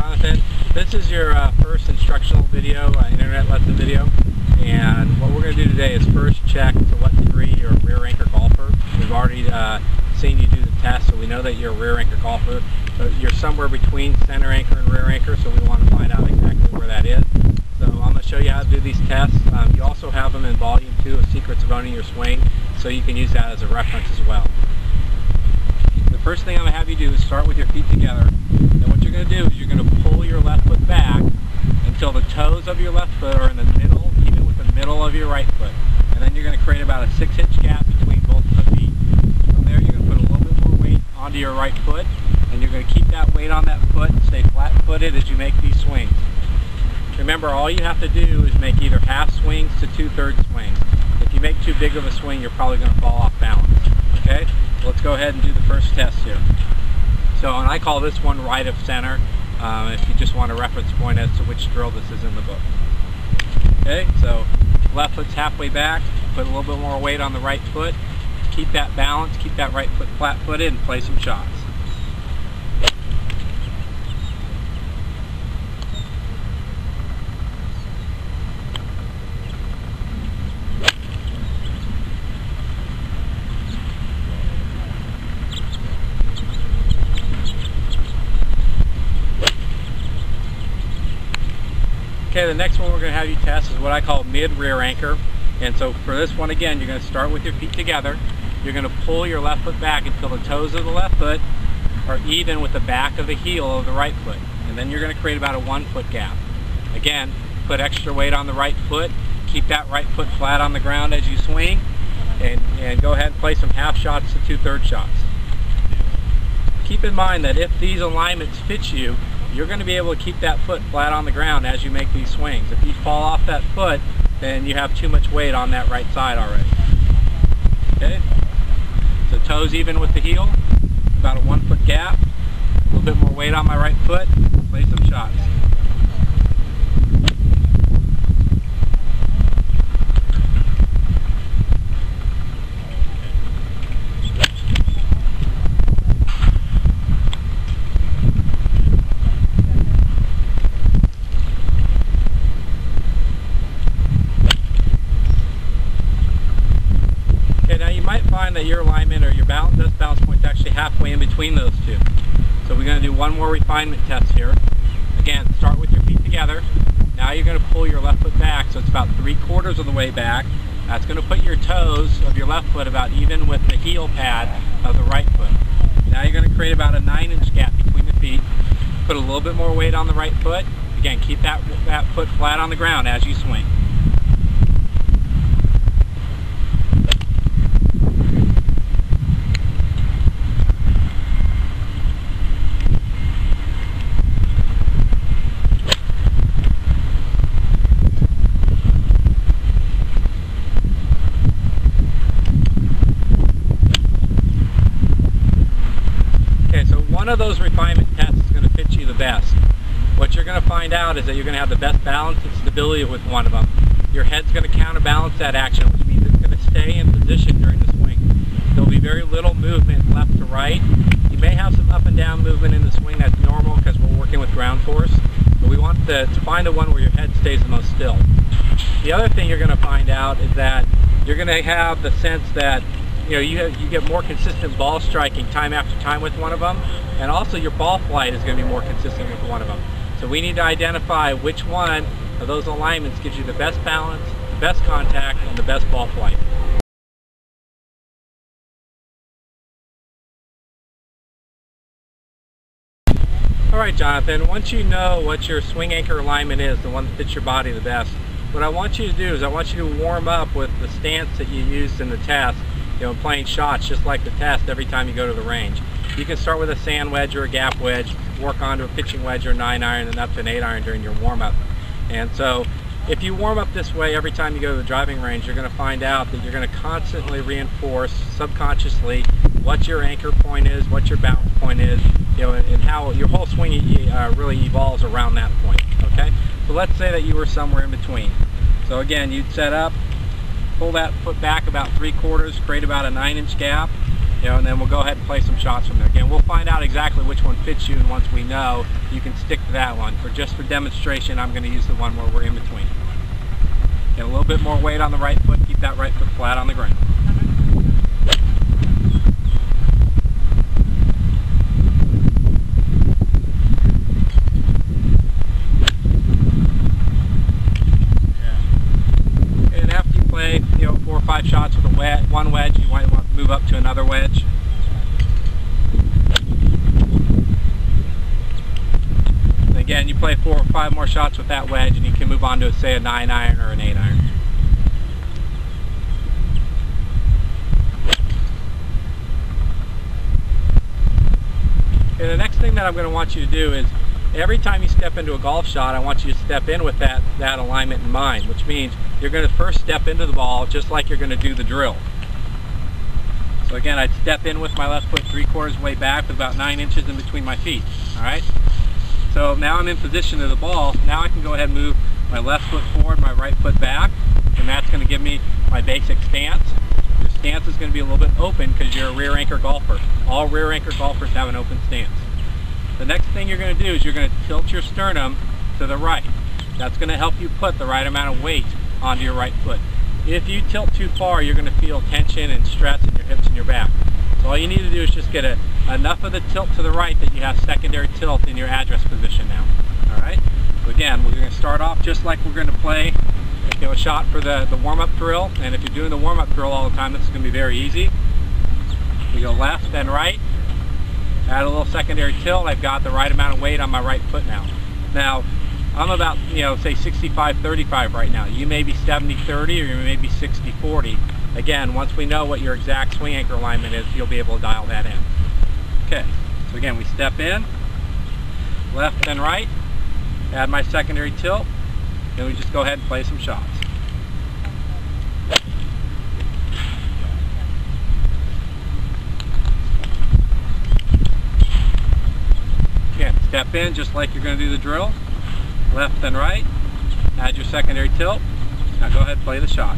Jonathan. This is your first instructional video, internet lesson video, and what we're going to do today is first check to what degree you're a rear anchor golfer. We've already seen you do the test, so we know that you're a rear anchor golfer, but you're somewhere between center anchor and rear anchor, so we want to find out exactly where that is. So I'm going to show you how to do these tests. You also have them in Volume 2 of Secrets of Owning Your Swing, so you can use that as a reference as well. The first thing I'm going to have you do is start with your feet together. Then what you're going to do is you're going to pull your left foot back until the toes of your left foot are in the middle, even with the middle of your right foot. And then you're going to create about a 6-inch gap between both of the feet. From there you're going to put a little bit more weight onto your right foot, and you're going to keep that weight on that foot and stay flat-footed as you make these swings. Remember, all you have to do is make either half swings to 2/3 swings. If you make too big of a swing, you're probably going to fall off balance. Okay? Let's go ahead and do the first test here. So, and I call this one right of center, if you just want a reference point as to which drill this is in the book. Okay, so left foot's halfway back, put a little bit more weight on the right foot, keep that balance, keep that right foot flat-footed, and play some shots. Okay, the next one we're going to have you test is what I call mid-rear anchor. And so for this one, again, you're going to start with your feet together. You're going to pull your left foot back until the toes of the left foot are even with the back of the heel of the right foot. And then you're going to create about a 1-foot gap. Again, put extra weight on the right foot. Keep that right foot flat on the ground as you swing. And go ahead and play some half shots to 2/3 shots. Keep in mind that if these alignments fit you, you're going to be able to keep that foot flat on the ground as you make these swings. If you fall off that foot, then you have too much weight on that right side already. Okay? So toes even with the heel, about a 1-foot gap, a little bit more weight on my right foot, play some shots. Find that your alignment or your balance point is actually halfway in between those two. So we're going to do one more refinement test here. Again, start with your feet together. Now you're going to pull your left foot back, so it's about 3/4 of the way back. That's going to put your toes of your left foot about even with the heel pad of the right foot. Now you're going to create about a 9-inch gap between the feet. Put a little bit more weight on the right foot. Again, keep that foot flat on the ground as you swing. One of those refinement tests is going to fit you the best. What you're going to find out is that you're going to have the best balance and stability with one of them. Your head's going to counterbalance that action, which means it's going to stay in position during the swing. There'll be very little movement left to right. You may have some up and down movement in the swing. That's normal because we're working with ground force. But we want to find the one where your head stays the most still. The other thing you're going to find out is that you're going to have the sense that you get more consistent ball striking time after time with one of them, and also your ball flight is going to be more consistent with one of them. So we need to identify which one of those alignments gives you the best balance, the best contact, and the best ball flight. Alright, Jonathan, once you know what your swing anchor alignment is, the one that fits your body the best, what I want you to do is I want you to warm up with the stance that you used in the test, playing shots just like the test every time you go to the range. You can start with a sand wedge or a gap wedge, work on to a pitching wedge or 9-iron, and up to an 8-iron during your warm-up. And so if you warm up this way every time you go to the driving range, you're going to find out that you're going to constantly reinforce subconsciously what your anchor point is, what your balance point is, and how your whole swing really evolves around that point. Okay? So let's say that you were somewhere in between. So again, you'd set up, pull that foot back about 3/4, create about a 9-inch gap, and then we'll go ahead and play some shots from there. Again, we'll find out exactly which one fits you, and once we know, you can stick to that one. Just for demonstration, I'm going to use the one where we're in between. Get a little bit more weight on the right foot, keep that right foot flat on the ground. And after you play, 4 or 5 shots with one wedge, you might want to move up to another wedge. Again, you play 4 or 5 more shots with that wedge, and you can move on to, say, a 9-iron or an 8-iron. Okay, the next thing that I'm going to want you to do is, every time you step into a golf shot, I want you to step in with that alignment in mind, which means you're going to first step into the ball just like you're going to do the drill. So again, I'd step in with my left foot 3/4 way back with about 9 inches in between my feet. Alright? So now I'm in position of the ball. Now I can go ahead and move my left foot forward, my right foot back, and that's going to give me my basic stance. Your stance is going to be a little bit open because you're a rear anchor golfer. All rear anchor golfers have an open stance. The next thing you're going to do is you're going to tilt your sternum to the right. That's going to help you put the right amount of weight onto your right foot. If you tilt too far, you're going to feel tension and stress in your hips and your back. So all you need to do is just get enough of the tilt to the right that you have secondary tilt in your address position now. Alright? So again, we're going to start off just like we're going to play a shot for the warm-up drill. And if you're doing the warm-up drill all the time, this is going to be very easy. We go left, then right. Add a little secondary tilt. I've got the right amount of weight on my right foot now. Now, I'm about, say 65-35 right now. You may be 70-30 or you may be 60-40. Again, once we know what your exact swing anchor alignment is, you'll be able to dial that in. Okay, so again, we step in, left and right, add my secondary tilt, and we just go ahead and play some shots. Again, step in just like you're going to do the drill. Left and right, add your secondary tilt. Now go ahead and play the shot.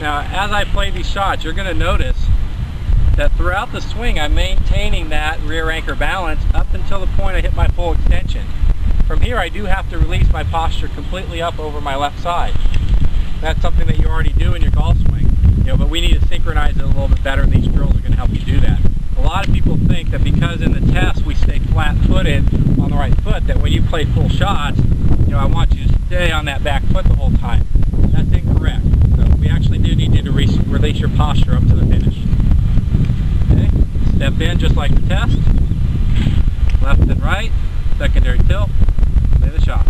Now as I play these shots, you're going to notice that throughout the swing I'm maintaining that rear anchor balance up until the point I hit my full extension. From here I do have to release my posture completely up over my left side. That's something that you already do in your golf swing. But we need to synchronize it a little bit better, and these drills are going to help you do that. A lot of people think that because in the test we stay flat-footed on the right foot, that when you play full shots, I want you to stay on that back foot the whole time. That's incorrect. So we actually do need you to release your posture up to the finish. Okay, step in just like the test. Left and right, secondary tilt, play the shot.